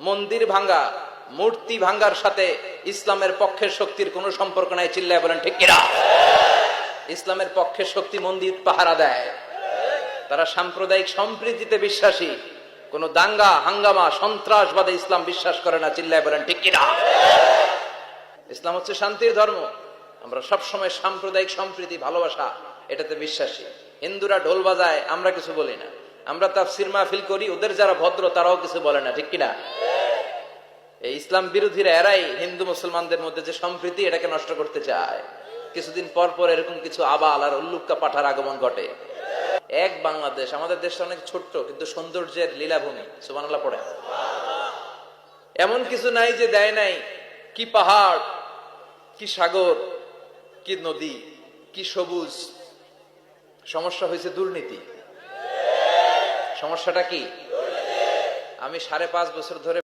মন্দির ভাঙ্গা, মূর্তি ভাঙ্গার সাথে ইসলামের পক্ষের শক্তির কোনো সম্পর্ক নাই। চিল্লায় বলেন ঠিক কিনা? ইসলামের পক্ষের শক্তি মন্দির পাহারা দেয়। তারা সাম্প্রদায়িক সম্প্রীতিতে বিশ্বাসী, কোন দাঙ্গা হাঙ্গামা সন্ত্রাসবাদে ইসলাম বিশ্বাস করে না। চিল্লায় বলেন ঠিক কিনা? ইসলাম হচ্ছে শান্তির ধর্ম। আমরা সবসময় সাম্প্রদায়িক সম্প্রীতি, ভালোবাসা এটাতে বিশ্বাসী। হিন্দুরা ঢোল বাজায়, আমরা কিছু বলি না। আমরা তাফসীর মাহফিল করি, ওদের যারা ভদ্র তারাও কিছু বলে না। ঠিক কিনা? এই ইসলাম বিরোধীরা এরাই হিন্দু মুসলমানদের মধ্যে যে সম্প্রীতি, এটাকে নষ্ট করতে চায়। কিছুদিন পর পর এরকম কিছু আবাল আর উল্লুক্কা পাঠার আগমন ঘটে। এক বাংলাদেশ, আমাদের দেশটা অনেক ছোট্ট কিন্তু সৌন্দর্যের লীলাভূমি। সুবহানাল্লাহ পড়ে। এমন কিছু নাই যে দেয় নাই। কি পাহাড়, কি সাগর, কি নদী, কি সবুজ। সমস্যা হয়েছে দুর্নীতি। সমস্যাটা কি? আমি 5.5 বছর ধরে